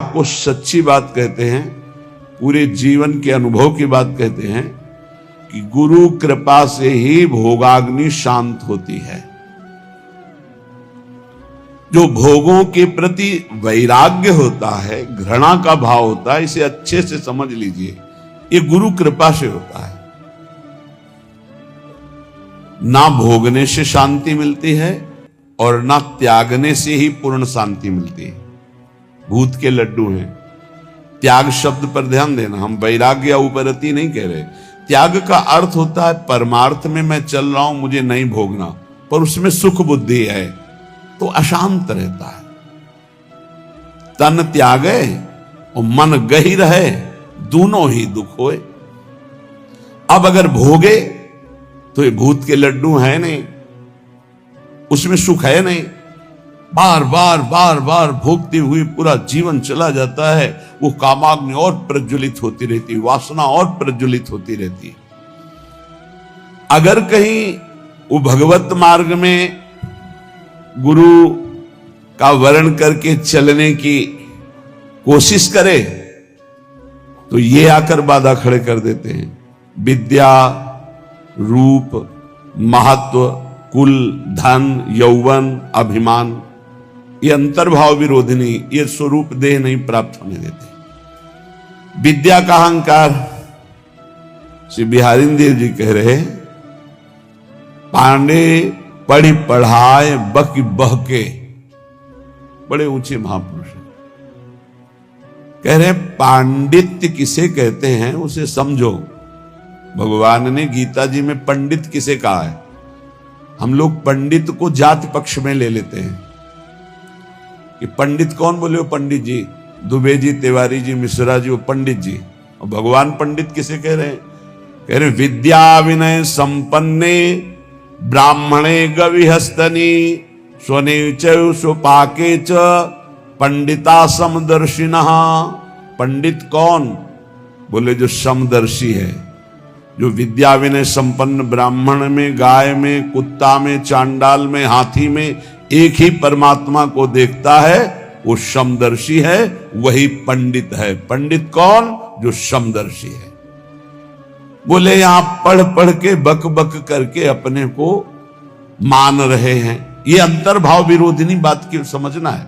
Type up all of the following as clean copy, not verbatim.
आपको सच्ची बात कहते हैं, पूरे जीवन के अनुभव की बात कहते हैं कि गुरु कृपा से ही भोगाग्नि शांत होती है। जो भोगों के प्रति वैराग्य होता है, घृणा का भाव होता है, इसे अच्छे से समझ लीजिए, ये गुरु कृपा से होता है। ना भोगने से शांति मिलती है और ना त्यागने से ही पूर्ण शांति मिलती है। भूत के लड्डू हैं। त्याग शब्द पर ध्यान देना, हम वैराग्य या उपरति नहीं कह रहे। त्याग का अर्थ होता है परमार्थ में मैं चल रहा हूं, मुझे नहीं भोगना, पर उसमें सुख बुद्धि है तो अशांत रहता है। तन त्यागे और मन गही रहे, दोनों ही दुख होए। अब अगर भोगे तो ये भूत के लड्डू है नहीं, उसमें सुख है नहीं। बार बार बार बार भोगते हुए पूरा जीवन चला जाता है। वो कामाग्नि और प्रज्वलित होती रहती, वासना और प्रज्वलित होती रहती। अगर कहीं वो भगवत मार्ग में गुरु का वर्ण करके चलने की कोशिश करे तो ये आकर बाधा खड़े कर देते हैं। विद्या, रूप, महत्व, कुल, धन, यौवन, अभिमान, ये अंतर्भाव विरोधिनी, ये स्वरूप देह नहीं प्राप्त होने देते। विद्या का अहंकार, श्री बिहारी देव जी कह रहे, पांडे पढ़ी पढ़ाए बकी बहके, बड़े ऊंचे महापुरुष हैं। कह रहे पांडित्य किसे कहते हैं उसे समझो। भगवान ने गीता जी में पंडित किसे कहा है। हम लोग पंडित को जात पक्ष में ले लेते हैं कि पंडित कौन बोले, वो पंडित जी, दुबे जी, तिवारी जी, मिश्रा जी, वो पंडित जी। और भगवान पंडित किसे कह रहे हैं? कह रहे विद्या विनय संपन्ने ब्राह्मणे गविहस्तनी स्वने स्वपाके च पंडिता समदर्शिनः। पंडित कौन? बोले जो समदर्शी है, जो विद्या विनय संपन्न ब्राह्मण में, गाय में, कुत्ता में, चांडाल में, हाथी में एक ही परमात्मा को देखता है, वो समदर्शी है, वही पंडित है। पंडित कौन? जो समदर्शी है। बोले यहां पढ़ पढ़ के बक बक करके अपने को मान रहे हैं, ये अंतर्भाव विरोधिनी बात की समझना है।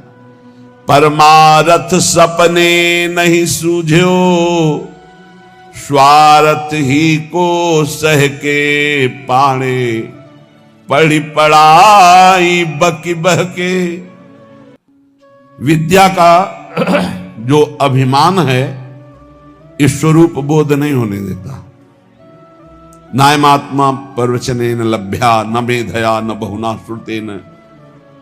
परमारथ सपने नहीं सूझो, स्वार्थ ही को सह के पाणे, पढ़ी पढ़ाई बकी बहके। विद्या का जो अभिमान है, इस स्वरूप बोध नहीं होने देता। नायमात्मा प्रवचनेन लभ्या न मेधया न बहुना श्रुतेन।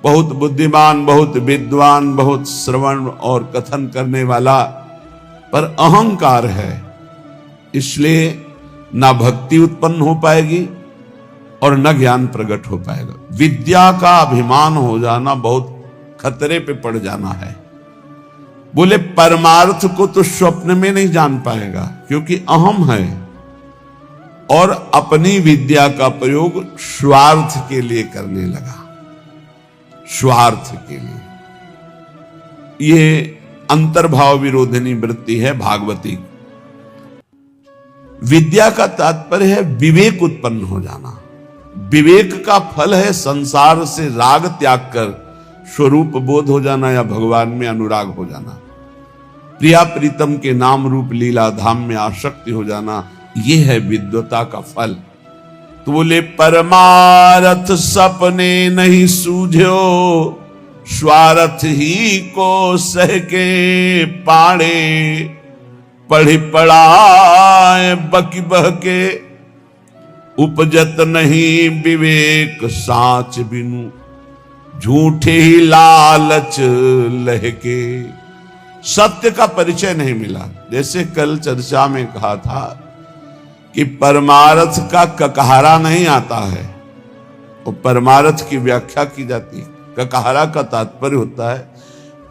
बहुत बुद्धिमान, बहुत विद्वान, बहुत श्रवण और कथन करने वाला, पर अहंकार है, इसलिए ना भक्ति उत्पन्न हो पाएगी और न ज्ञान प्रकट हो पाएगा। विद्या का अभिमान हो जाना बहुत खतरे पे पड़ जाना है। बोले परमार्थ को तो स्वप्न में नहीं जान पाएगा, क्योंकि अहम है और अपनी विद्या का प्रयोग स्वार्थ के लिए करने लगा। स्वार्थ के लिए ये अंतर्भाव विरोधिनी वृत्ति है भागवती। विद्या का तात्पर्य है विवेक उत्पन्न हो जाना। विवेक का फल है संसार से राग त्याग कर स्वरूप बोध हो जाना या भगवान में अनुराग हो जाना। प्रिया प्रीतम के नाम रूप लीला धाम में आसक्ति हो जाना, यह है विद्वता का फल। तो बोले परमारथ सपने नहीं सूझो, स्वार्थ ही को सह के पाड़े, पढ़ी पढ़ाए बकी बहके, उपजत नहीं विवेक साच बिनु, झूठे ही लालच लहके। सत्य का परिचय नहीं मिला। जैसे कल चर्चा में कहा था कि परमार्थ का ककहरा नहीं आता है, और परमार्थ की व्याख्या की जाती है। ककहरा का तात्पर्य होता है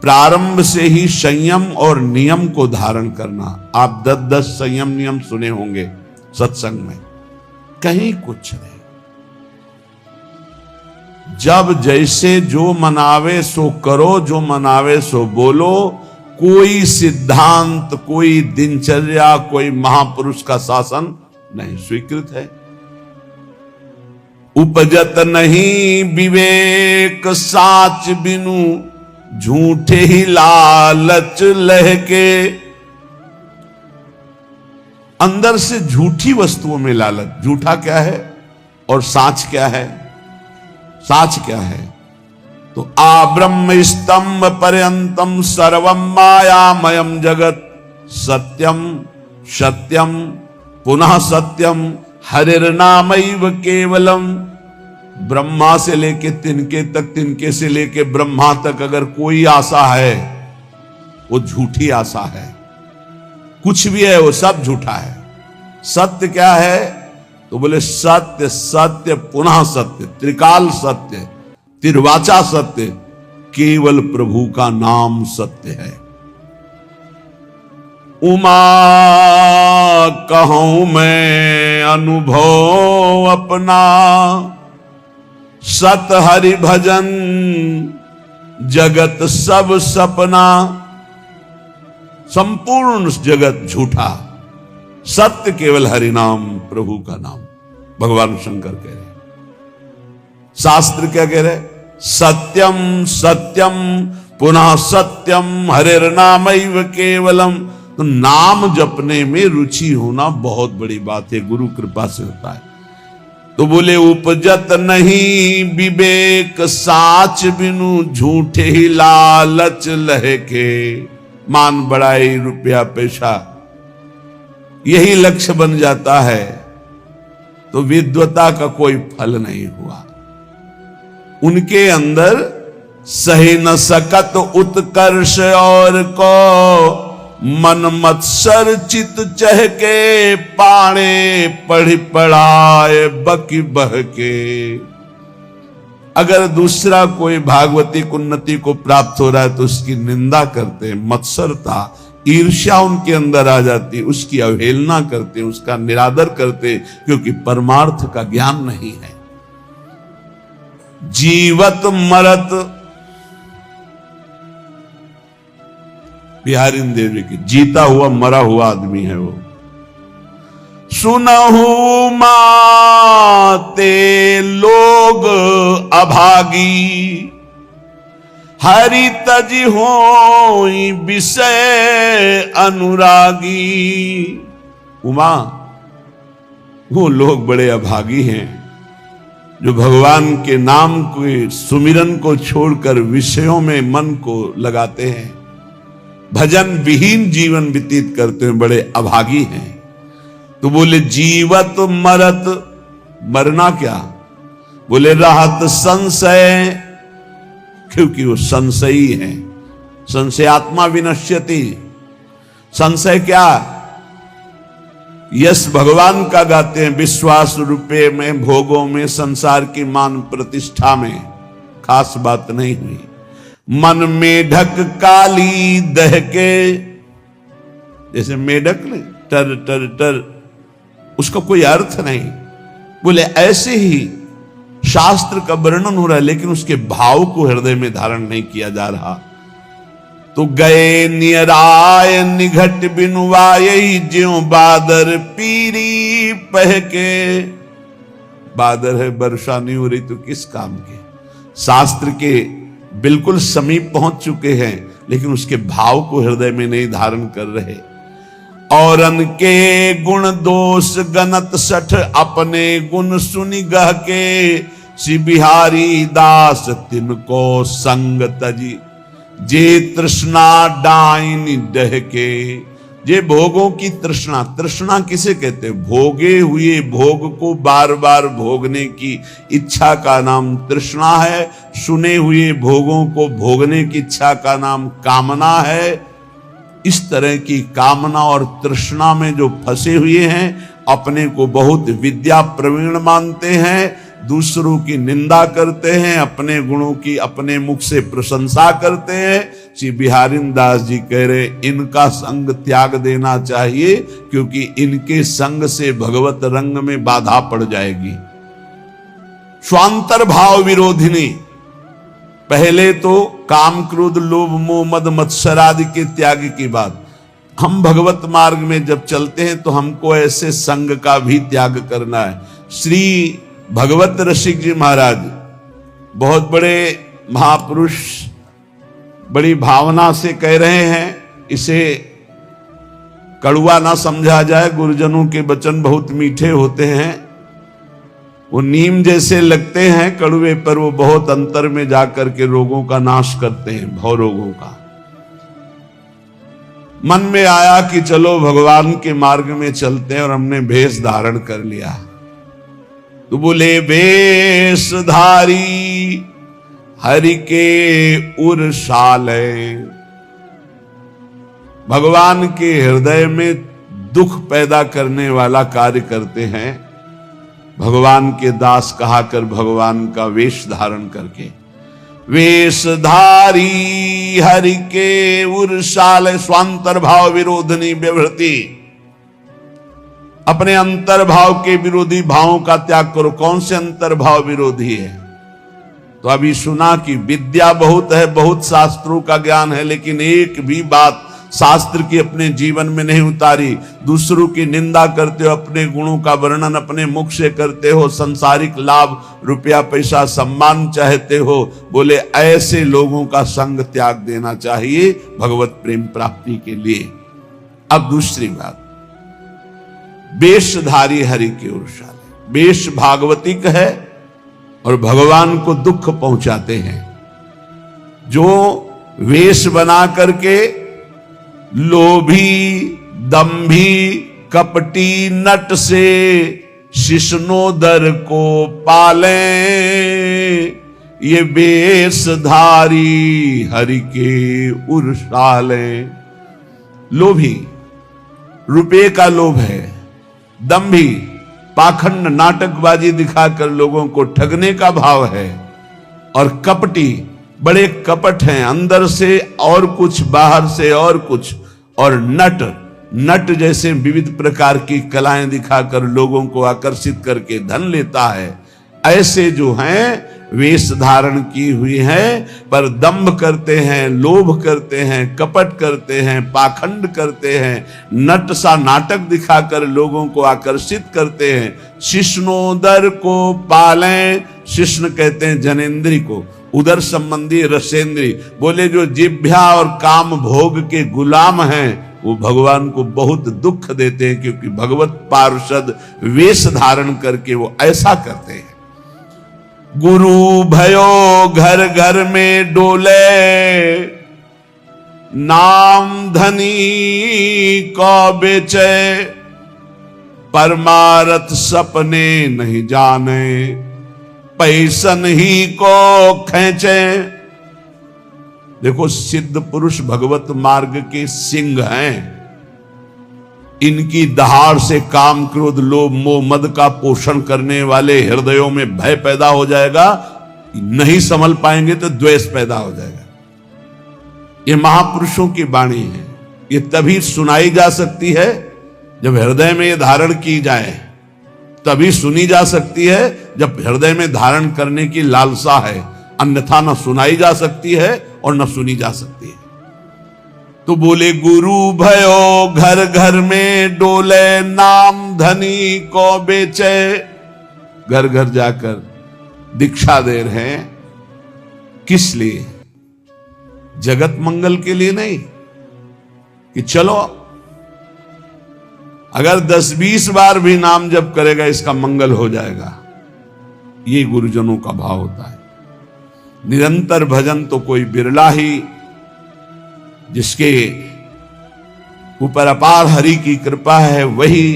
प्रारंभ से ही संयम और नियम को धारण करना। आप 10-10 संयम नियम सुने होंगे सत्संग में, कहीं कुछ नहीं। जब जैसे जो मनावे सो करो, जो मनावे सो बोलो, कोई सिद्धांत, कोई दिनचर्या, कोई महापुरुष का शासन नहीं स्वीकृत है। उपजत नहीं विवेक साच बिनु, झूठे ही लालच लहके। अंदर से झूठी वस्तुओं में लालच। झूठा क्या है और साच क्या है? साच क्या है? तो आ ब्रह्म स्तंभ पर्यंतम सर्वम मायामयम जगत, सत्यम सत्यम पुनः सत्यम हरिर्नामैव केवलम। ब्रह्मा से लेके तिनके तक, तिनके से लेके ब्रह्मा तक अगर कोई आशा है वो झूठी आशा है। कुछ भी है वो सब झूठा है। सत्य क्या है? तो बोले सत्य सत्य पुनः सत्य, त्रिकाल सत्य, तिर्वाचा सत्य, केवल प्रभु का नाम सत्य है। उमा कहूं मैं अनुभव अपना, सत हरि भजन जगत सब सपना। संपूर्ण जगत झूठा, सत्य केवल हरि नाम, प्रभु का नाम। भगवान शंकर कह रहे, शास्त्र क्या कह रहे? सत्यम सत्यम पुनः सत्यम हरिर्नामैव केवलम। तो नाम जपने में रुचि होना बहुत बड़ी बात है, गुरु कृपा से होता है। तो बोले उपजत नहीं विवेक साच बिनु, झूठे ही लालच लहके। मान बढ़ाई, रुपया पैसा, यही लक्ष्य बन जाता है तो विद्वता का कोई फल नहीं हुआ। उनके अंदर सही न सकत उत्कर्ष और को, मन मत्सर चित चहके। पाणे पढ़ पढ़ाए बकी बहके। अगर दूसरा कोई भागवतिक उन्नति को प्राप्त हो रहा है तो उसकी निंदा करते, मत्सरता ईर्ष्या उनके अंदर आ जाती, उसकी अवहेलना करते, उसका निरादर करते, क्योंकि परमार्थ का ज्ञान नहीं है। जीवत मरत, बिहारी देवी की, जीता हुआ मरा हुआ आदमी है वो। सुनहु माते लोग अभागी, हरि तजी होई विषय अनुरागी। उमा, वो लोग बड़े अभागी हैं जो भगवान के नाम के सुमिरन को छोड़कर विषयों में मन को लगाते हैं, भजन विहीन जीवन व्यतीत करते हैं, बड़े अभागी हैं। तो बोले जीवत मरत, मरना क्या? बोले रहत संशय, क्योंकि वो संशयी है। संशयात्मा विनश्यति। संशय क्या? यश भगवान का गाते हैं, विश्वास रुपये में, भोगों में, संसार की मान प्रतिष्ठा में खास बात नहीं हुई। मन मेढक काली दहके, जैसे मेढक ने टर टर टर, उसका कोई अर्थ नहीं। बोले ऐसे ही शास्त्र का वर्णन हो रहा है लेकिन उसके भाव को हृदय में धारण नहीं किया जा रहा। तो गए नियराय निघट बिनुवाई, ज्यों बादर पीरी पहके। बादर है, वर्षा नहीं हो रही तो किस काम के? शास्त्र के बिल्कुल समीप पहुंच चुके हैं लेकिन उसके भाव को हृदय में नहीं धारण कर रहे। और अनके गुण दोष गनत सठ, अपने गुण सुनि गह के। श्री बिहारी दास तिनको संग तजी, जे तृष्णा डाइन डहके। जे भोगों की तृष्णा, तृष्णा किसे कहते हैं? भोगे हुए भोग को बार बार भोगने की इच्छा का नाम तृष्णा है। सुने हुए भोगों को भोगने की इच्छा का नाम कामना है। इस तरह की कामना और तृष्णा में जो फंसे हुए हैं, अपने को बहुत विद्या प्रवीण मानते हैं, दूसरों की निंदा करते हैं, अपने गुणों की अपने मुख से प्रशंसा करते हैं। श्री बिहारी दास जी कह रहे इनका संग त्याग देना चाहिए, क्योंकि इनके संग से भगवत रंग में बाधा पड़ जाएगी। स्वांतर भाव विरोधिनी, पहले तो काम क्रोध लोभ मोह मद मत्सर आदि के त्याग की बात। हम भगवत मार्ग में जब चलते हैं तो हमको ऐसे संग का भी त्याग करना है। श्री भगवत रसिक जी महाराज बहुत बड़े महापुरुष बड़ी भावना से कह रहे हैं, इसे कड़वा ना समझा जाए। गुरुजनों के वचन बहुत मीठे होते हैं, वो नीम जैसे लगते हैं कड़वे, पर वो बहुत अंतर में जाकर के रोगों का नाश करते हैं, भव रोगों का। मन में आया कि चलो भगवान के मार्ग में चलते हैं, और हमने भेष धारण कर लिया। तो बोले वेशधारी हरि के उरसाले, भगवान के हृदय में दुख पैदा करने वाला कार्य करते हैं। भगवान के दास कहा कर भगवान का वेश धारण करके, वेशधारी हरि के उरसाले स्वांतर भाव विरोधनी व्यवृति, अपने अंतर्भाव के विरोधी भावों का त्याग करो। कौन से अंतर्भाव विरोधी है? तो अभी सुना कि विद्या बहुत है, बहुत शास्त्रों का ज्ञान है, लेकिन एक भी बात शास्त्र की अपने जीवन में नहीं उतारी। दूसरों की निंदा करते हो, अपने गुणों का वर्णन अपने मुख से करते हो, संसारिक लाभ रुपया पैसा सम्मान चाहते हो। बोले ऐसे लोगों का संग त्याग देना चाहिए भगवत प्रेम प्राप्ति के लिए। अब दूसरी बात, वेशधारी हरि के उरसाले, वेश भागवतिक है और भगवान को दुख पहुंचाते हैं। जो वेश बना करके लोभी दंभी कपटी नट से शिष्णोदर को पाले, ये वेशधारी हरि के उरसाले। लोभी रुपये का लोभ है, दंभी पाखंड नाटकबाजी दिखाकर लोगों को ठगने का भाव है, और कपटी बड़े कपट हैं, अंदर से और कुछ बाहर से और कुछ, और नट जैसे विविध प्रकार की कलाएं दिखाकर लोगों को आकर्षित करके धन लेता है। ऐसे जो हैं वेश धारण की हुई है, पर दंभ करते हैं, लोभ करते हैं, कपट करते हैं, पाखंड करते हैं, नट सा नाटक दिखाकर लोगों को आकर्षित करते हैं। शिष्णोदर को पालें, शिष्ण कहते हैं जनेन्द्री को, उदर संबंधी रसेंद्री। बोले जो जिभ्या और काम भोग के गुलाम हैं वो भगवान को बहुत दुख देते हैं, क्योंकि भगवत पार्षद वेश धारण करके वो ऐसा करते हैं। गुरु भयो घर घर में डोले, नाम धनी को बेचे, परमारथ सपने नहीं जाने, पैसन ही को खींचे। देखो सिद्ध पुरुष भगवत मार्ग के सिंह हैं, इनकी दहाड़ से काम क्रोध लोभ मोह मद का पोषण करने वाले हृदयों में भय पैदा हो जाएगा, नहीं संभल पाएंगे तो द्वेष पैदा हो जाएगा। ये महापुरुषों की वाणी है, ये तभी सुनाई जा सकती है जब हृदय में ये धारण की जाए, तभी सुनी जा सकती है जब हृदय में धारण करने की लालसा है, अन्यथा न सुनाई जा सकती है और न सुनी जा सकती है। तो बोले गुरु भयो घर घर में डोले, नाम धनी को बेचे। घर घर जाकर दीक्षा दे रहे हैं, किस लिए? जगत मंगल के लिए नहीं कि चलो अगर 10-20 बार भी नाम जप करेगा इसका मंगल हो जाएगा। ये गुरुजनों का भाव होता है। निरंतर भजन तो कोई बिरला ही, जिसके ऊपर अपार हरि की कृपा है, वही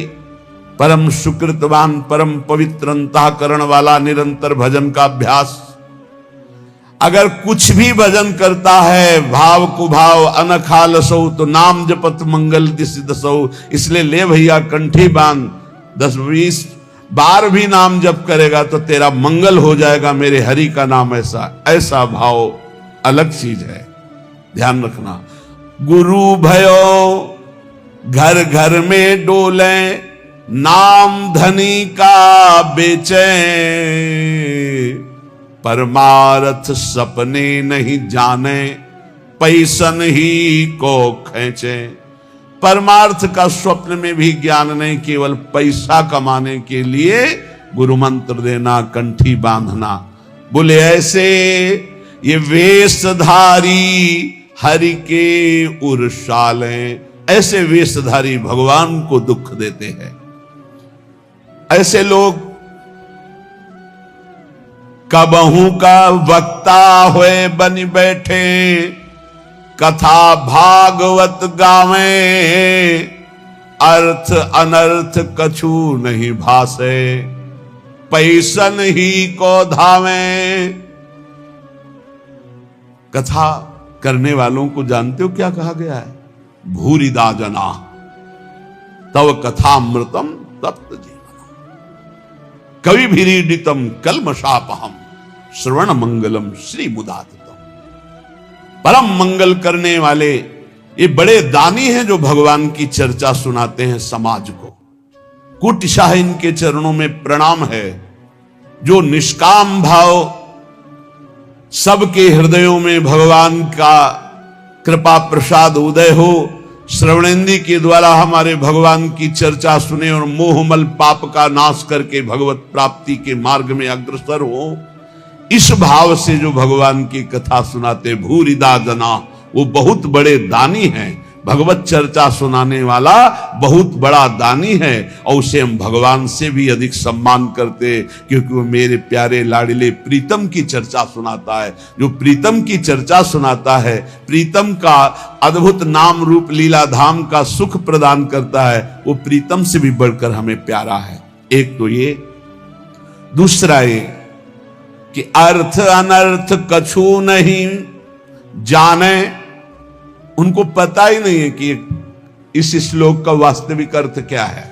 परम सुकृतवान परम पवित्र अंतःकरण वाला निरंतर भजन का अभ्यास। अगर कुछ भी भजन करता है भाव कुभाव अनखालसो, तो नाम जपत मंगल दिस दसो। इसलिए ले भैया कंठी बांध, 10-20 बार भी नाम जप करेगा तो तेरा मंगल हो जाएगा मेरे हरि का नाम। ऐसा भाव अलग चीज है, ध्यान रखना। गुरु भयो घर घर में डोले, नाम धनी का बेचे, परमार्थ सपने नहीं जाने, पैसन ही को खींचे। परमार्थ का स्वप्न में भी ज्ञान नहीं, केवल पैसा कमाने के लिए गुरु मंत्र देना, कंठी बांधना। बोले ऐसे ये वेशधारी हरि के उर्साले, ऐसे वेशधारी भगवान को दुख देते हैं। ऐसे लोग कबहू का वक्ता हुए बन बैठे, कथा भागवत गावे, अर्थ अनर्थ कछु नहीं भासे, पैसन ही को धावे। कथा करने वालों को जानते हो क्या कहा गया है? भूरिदा जना तव कथामृतम तप्त जीवनम, कवि भीरीडितम कल्मषापहम, श्रवण मंगलम श्री मुदातितम। परम मंगल करने वाले ये बड़े दानी हैं जो भगवान की चर्चा सुनाते हैं समाज को। कुटिशाह इनके चरणों में प्रणाम है, जो निष्काम भाव सबके हृदयों में भगवान का कृपा प्रसाद उदय हो, श्रवणेंद्री के द्वारा हमारे भगवान की चर्चा सुने और मोहमल पाप का नाश करके भगवत प्राप्ति के मार्ग में अग्रसर हो, इस भाव से जो भगवान की कथा सुनाते भूरिदा जना, वो बहुत बड़े दानी हैं। भगवत चर्चा सुनाने वाला बहुत बड़ा दानी है और उसे हम भगवान से भी अधिक सम्मान करते, क्योंकि वो मेरे प्यारे लाडले प्रीतम की चर्चा सुनाता है। जो प्रीतम की चर्चा सुनाता है, प्रीतम का अद्भुत नाम रूप लीला धाम का सुख प्रदान करता है, वो प्रीतम से भी बढ़कर हमें प्यारा है। एक तो ये, दूसरा ये कि अर्थ अनर्थ कछु नहीं जाने, उनको पता ही नहीं है कि इस श्लोक का वास्तविक अर्थ क्या है,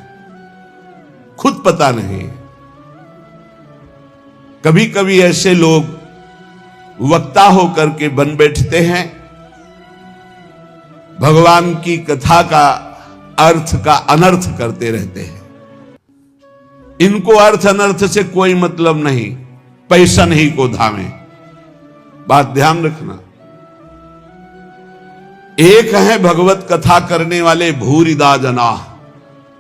खुद पता नहीं। कभी कभी ऐसे लोग वक्ता होकर के बन बैठते हैं, भगवान की कथा का अर्थ का अनर्थ करते रहते हैं। इनको अर्थ अनर्थ से कोई मतलब नहीं, पैसन ही को धावे। बात ध्यान रखना। एक है भगवत कथा करने वाले भूरिदा जना,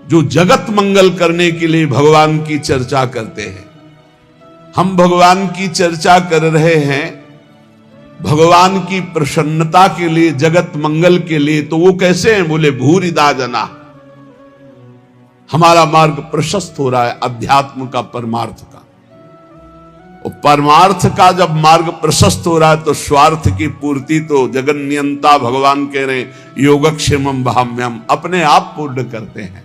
जो जगत मंगल करने के लिए भगवान की चर्चा करते हैं। हम भगवान की चर्चा कर रहे हैं भगवान की प्रसन्नता के लिए, जगत मंगल के लिए, तो वो कैसे हैं? बोले भूरिदा जना। हमारा मार्ग प्रशस्त हो रहा है अध्यात्म का, परमार्थ का। और परमार्थ का जब मार्ग प्रशस्त हो रहा है तो स्वार्थ की पूर्ति तो जगन्नियंता भगवान कह रहे योगक्षेमम भाम्यम, अपने आप पूर्ण करते हैं,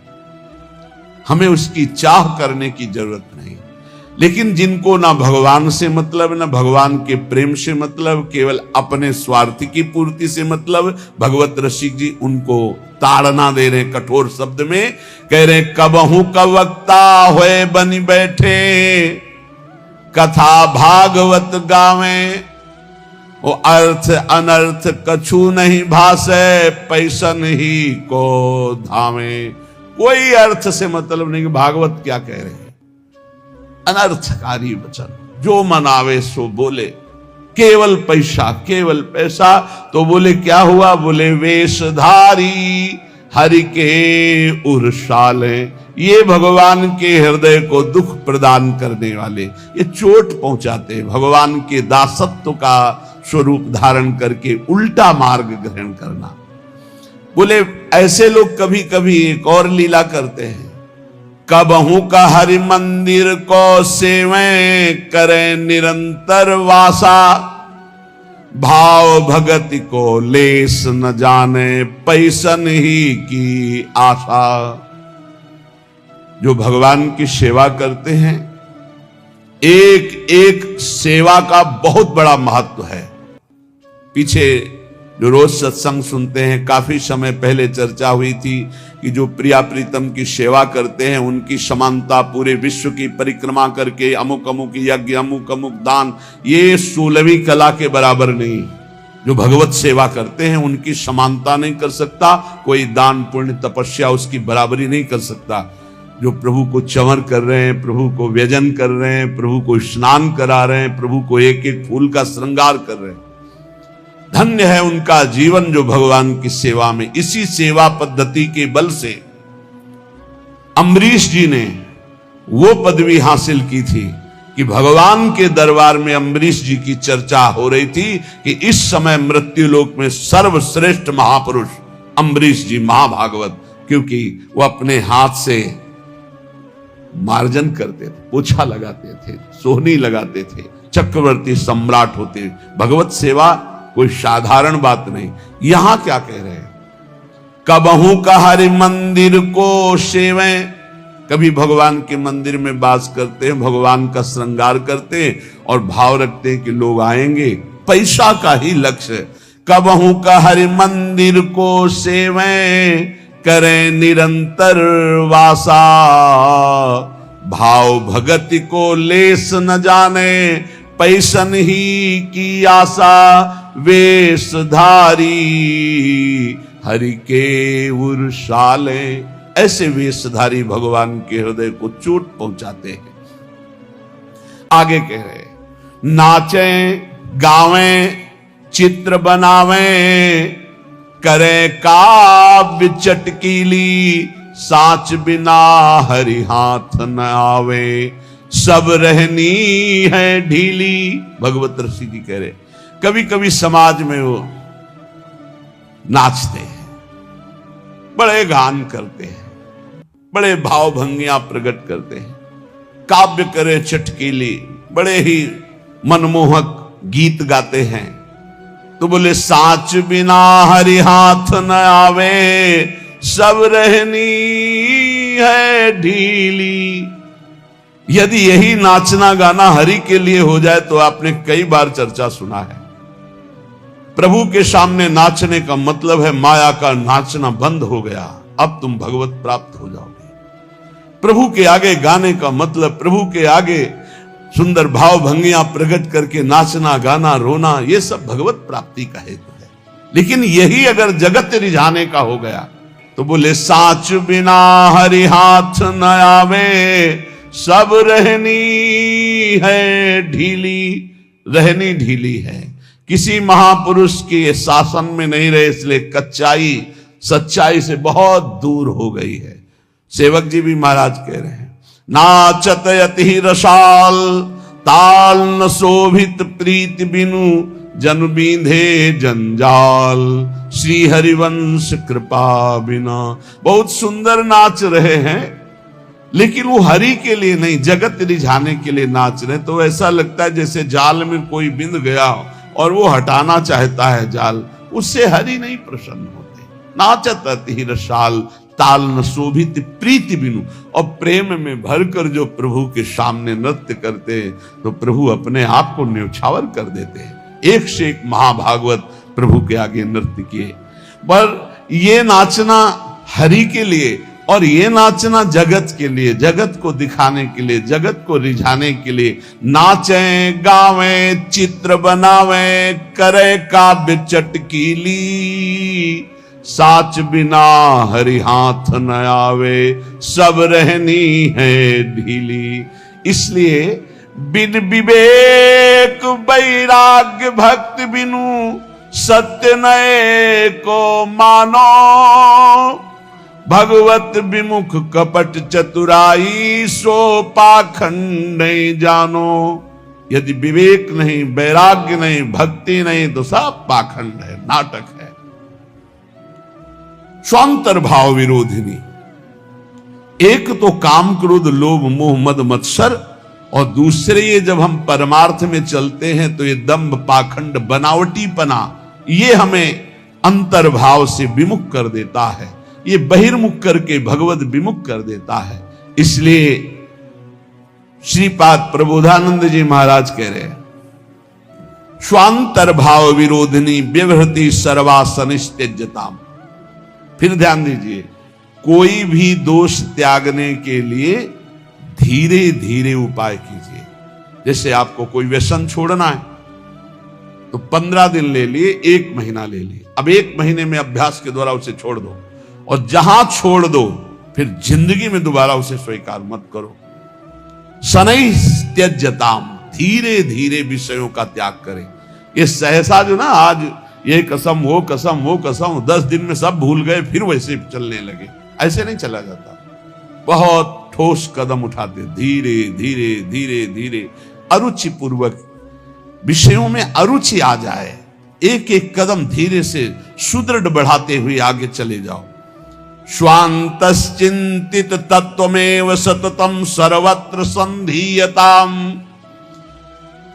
हमें उसकी चाह करने की जरूरत नहीं। लेकिन जिनको ना भगवान से मतलब, ना भगवान के प्रेम से मतलब, केवल अपने स्वार्थ की पूर्ति से मतलब, भगवत रसिक जी उनको ताड़ना दे रहे, कठोर शब्द में कह रहे कबहू कब वक्ता होए बनी बैठे, कथा भागवत गावे, वो अर्थ अनर्थ कछु नहीं भासे, पैसन ही को धावे। कोई अर्थ से मतलब नहीं कि भागवत क्या कह रहे हैं, अनर्थकारी वचन, जो मनावे सो बोले, केवल पैसा, केवल पैसा। तो बोले क्या हुआ? बोले वेशधारी हरि के उर्साले, ये भगवान के हृदय को दुख प्रदान करने वाले, ये चोट पहुंचाते, भगवान के दासत्व का स्वरूप धारण करके उल्टा मार्ग ग्रहण करना। बोले ऐसे लोग कभी कभी एक और लीला करते हैं, कबहू का हरि मंदिर को सेवे करें निरंतर वासा, भाव भगति को लेस न जाने, पैसन ही की आशा। जो भगवान की सेवा करते हैं, एक एक सेवा का बहुत बड़ा महत्व है। पीछे जो रोज सत्संग सुनते हैं, काफी समय पहले चर्चा हुई थी कि जो प्रिया प्रीतम की सेवा करते हैं उनकी समानता पूरे विश्व की परिक्रमा करके अमुक अमुक यज्ञ, अमुक अमुक दान, ये 16वीं कला के बराबर नहीं। जो भगवत सेवा करते हैं उनकी समानता नहीं कर सकता कोई, दान पुण्य तपस्या उसकी बराबरी नहीं कर सकता। जो प्रभु को चंवर कर रहे हैं, प्रभु को व्यजन कर रहे हैं, प्रभु को स्नान करा रहे हैं, प्रभु को एक एक फूल का श्रृंगार कर रहे हैं। धन्य है उनका जीवन जो भगवान की सेवा में, इसी सेवा पद्धति के बल से अम्बरीश जी ने वो पदवी हासिल की थी कि भगवान के दरबार में अम्बरीश जी की चर्चा हो रही थी कि इस समय मृत्युलोक में सर्वश्रेष्ठ महापुरुष अम्बरीश जी महाभागवत, क्योंकि वो अपने हाथ से मार्जन करते थे, पोछा लगाते थे, सोहनी लगाते थे, चक्रवर्ती सम्राट होते। भगवत सेवा कोई साधारण बात नहीं। यहां क्या कह रहे हैं, कबहू का हरि मंदिर को सेवें, कभी भगवान के मंदिर में वास करते हैं, भगवान का श्रृंगार करते हैं और भाव रखते हैं कि लोग आएंगे, पैसा का ही लक्ष्य। कबहू का हरि मंदिर को सेवें, करें निरंतर वासा, भाव भगति को लेस न जाने, पैसन ही की आशा, वेशधारी हरि के उर्शाले। ऐसे वेशधारी भगवान के हृदय को चोट पहुंचाते हैं। आगे कह रहे, नाचें गावें चित्र बनावें, करें काव्य चटकीली, साच बिना हरि हाथ न आवे, सब रहनी है ढीली। भगवत ऋषि जी कह रहे, कभी कभी समाज में वो नाचते हैं, बड़े गान करते हैं, बड़े भाव भंगियां प्रकट करते हैं, काव्य करे चटकीली, बड़े ही मनमोहक गीत गाते हैं। तो बोले साच बिना हरि हाथ न आवे, सब रहनी है ढीली। यदि यही नाचना गाना हरि के लिए हो जाए तो आपने कई बार चर्चा सुना है, प्रभु के सामने नाचने का मतलब है माया का नाचना बंद हो गया, अब तुम भगवत प्राप्त हो जाओगे। प्रभु के आगे गाने का मतलब प्रभु के आगे सुंदर भाव भंगियां प्रकट करके नाचना गाना रोना, ये सब भगवत प्राप्ति का हेतु है। लेकिन यही अगर जगत रिझाने का हो गया तो बोले साच बिना हरि हाथ न आवे, सब रहनी है ढीली। रहनी ढीली है, किसी महापुरुष के शासन में नहीं रहे, इसलिए कच्चाई सच्चाई से बहुत दूर हो गई है। सेवक जी भी महाराज कह रहे हैं, नाचत यति रसाल, ताल न शोभित प्रीति बिनु, जन बींधे जंजाल, श्री हरिवंश कृपा बिना। बहुत सुंदर नाच रहे हैं, लेकिन वो हरि के लिए नहीं, जगत रिझाने के लिए नाच रहे। तो ऐसा लगता है जैसे जाल में कोई बिंद गया और वो हटाना चाहता है जाल, उससे हरि नहीं प्रसन्न होते। नाचत अति रसाल, ताल न शोभित प्रीति बिनु। और प्रेम में भरकर जो प्रभु के सामने नृत्य करते हैं तो प्रभु अपने आप को न्यौछावर कर देते हैं। एक से एक महाभागवत प्रभु के आगे नृत्य किए, पर ये नाचना हरि के लिए और ये नाचना जगत के लिए, जगत को दिखाने के लिए, जगत को रिझाने के लिए। नाचें गावें चित्र बनावें, करे काव्य चटकीली, साच बिना हरि हाथ न आवे, सब रहनी है ढीली। इसलिए बिन विवेक वैराग्य भक्ति बिनु, सत्य नए को मानो, भगवत विमुख कपट चतुराई, सो पाखंड नहीं जानो। यदि विवेक नहीं, वैराग्य नहीं, भक्ति नहीं तो सब पाखंड है, नाटक है। स्वांतर भाव विरोधिनी, एक तो काम क्रोध लोभ मोह मद मत्सर, और दूसरे ये जब हम परमार्थ में चलते हैं तो ये दंभ पाखंड बनावटीपना, ये हमें अंतर्भाव से विमुख कर देता है, ये बहिर्मुख करके भगवत विमुख कर देता है। इसलिए श्रीपाद प्रबोधानंद जी महाराज कह रहे हैं, स्वांतर भाव विरोधिनी व्यवहृति सर्वासनिस्त्यज्यताम। फिर ध्यान दीजिए, कोई भी दोष त्यागने के लिए धीरे धीरे उपाय कीजिए। जैसे आपको कोई व्यसन छोड़ना है तो 15 दिन ले लिए, 1 महीना ले लिए, अब 1 महीने में अभ्यास के द्वारा उसे छोड़ दो। और जहां छोड़ दो फिर जिंदगी में दोबारा उसे स्वीकार मत करो। शनै त्यज्यताम, धीरे धीरे विषयों का त्याग करें। ये सहसा जो ना आज ये कसम वो कसम वो कसम 10 दिन में सब भूल गए, फिर वैसे चलने लगे, ऐसे नहीं चला जाता। बहुत ठोस कदम उठाते, धीरे धीरे धीरे धीरे अरुचि पूर्वक, विषयों में अरुचि आ जाए, एक एक कदम धीरे से सुदृढ़ बढ़ाते हुए आगे चले जाओ। स्वांतश्चिंतित तत्वमेव सततम सर्वत्र संधीयताम,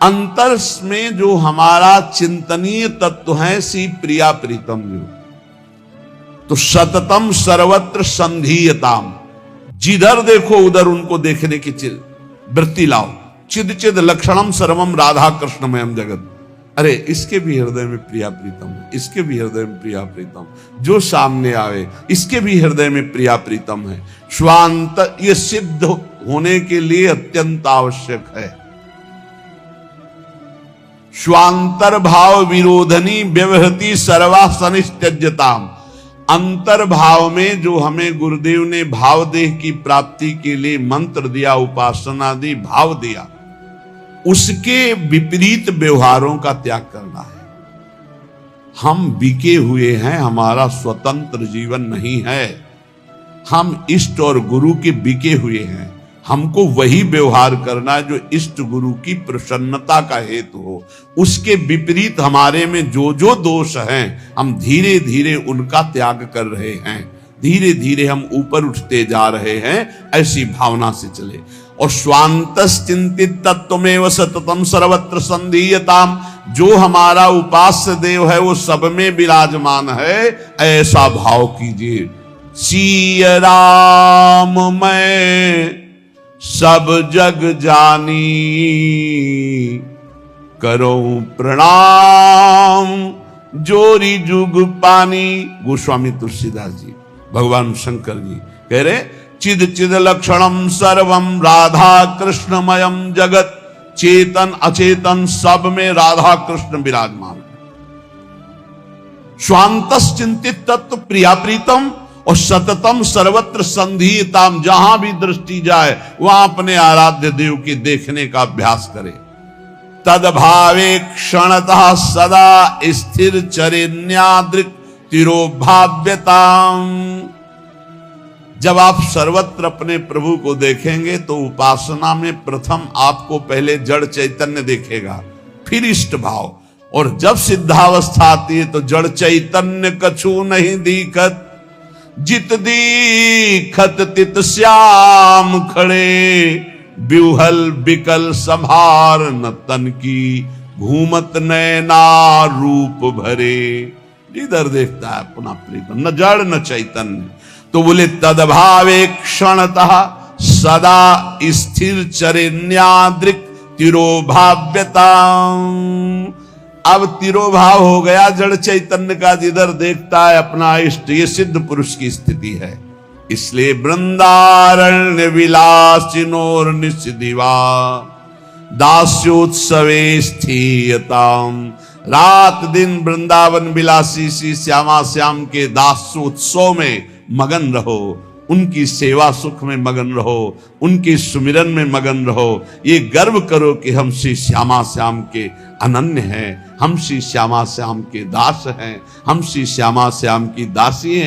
अंतर में जो हमारा चिंतनीय तत्व है सी प्रिया प्रीतम, जो तो सततम सर्वत्र संधीयताम, जिधर देखो उधर उनको देखने की वृत्ति लाओ। चिद चिद लक्षणम सर्वम राधा कृष्णमयम जगत, अरे इसके भी हृदय में प्रिया प्रीतम है, इसके भी हृदय में प्रिया प्रीतम, जो सामने आवे इसके भी हृदय में प्रिया प्रीतम है। स्वांत ये सिद्ध होने के लिए अत्यंत आवश्यक है। स्वांतर भाव विरोधनी व्यवहति सर्वा सनित्यज्यताम, अंतर्भाव में जो हमें गुरुदेव ने भावदेह की प्राप्ति के लिए मंत्र दिया, उपासना दी, भाव दिया, उसके विपरीत व्यवहारों का त्याग करना है। हम बिके हुए हैं, हमारा स्वतंत्र जीवन नहीं है, हम इष्ट और गुरु के बिके हुए हैं। हमको वही व्यवहार करना है जो इष्ट गुरु की प्रसन्नता का हेतु हो। उसके विपरीत हमारे में जो जो दोष हैं, हम धीरे धीरे उनका त्याग कर रहे हैं, धीरे धीरे हम ऊपर उठते जा रहे हैं, ऐसी भावना से चले। और स्वांतश्चिंतित तत्वमेव सततम सर्वत्र संधीयताम, जो हमारा उपास्य देव है वो सब में विराजमान है, ऐसा भाव कीजिए। सिय राम मैं सब जग जानी, करो प्रणाम जोरी जुग पानी। गोस्वामी तुलसीदास जी, भगवान शंकर जी कह रहे, चिद चिद लक्षणम सर्वम राधा कृष्णमयम जगत, चेतन अचेतन सब में राधा कृष्ण विराजमान है। स्वांतश्चिंतित तत्व प्रिया प्रीतम और सततम सर्वत्र संधीयताम, जहां भी दृष्टि जाए वहां अपने आराध्य देव के देखने का अभ्यास करे। तदभावे क्षणतः सदा स्थिर चरेन्यादृक् तिरोभाव्यताम, जब आप सर्वत्र अपने प्रभु को देखेंगे तो उपासना में प्रथम आपको पहले जड़ चैतन्य देखेगा, फिर इष्ट भाव, और जब सिद्धावस्था आती है तो जड़ चैतन्य कछु नहीं दिखत, जित दीखत तित श्याम खड़े, बिहुल बिकल संभार न तन की, घूमत नैना रूप भरे। जिधर देखता है अपना प्रीतम, न जड़ न चैतन्य। तो बोले तदभावे क्षणतः सदा स्थिर चरेन्यादृक् तिरोभाव्यता। अब तिरोभाव हो गया जड़ चैतन्य का, जिधर देखता है अपना इष्ट, ये सिद्ध पुरुष की स्थिति है। इसलिए वृंदारण्य विलासिनोर निषदिवा दास्योत्सवे स्थीयताम, रात दिन वृंदावन विलासी श्री श्यामा श्याम के दास्योत्सव में मगन रहो, उनकी सेवा सुख में मगन रहो, उनके सुमिरन में मगन रहो। ये गर्व करो कि हम श्री श्यामा श्याम के अनन्य हैं, हम श्री श्यामा श्याम के दास हैं, हम श्री श्यामा श्याम की दासी हैं।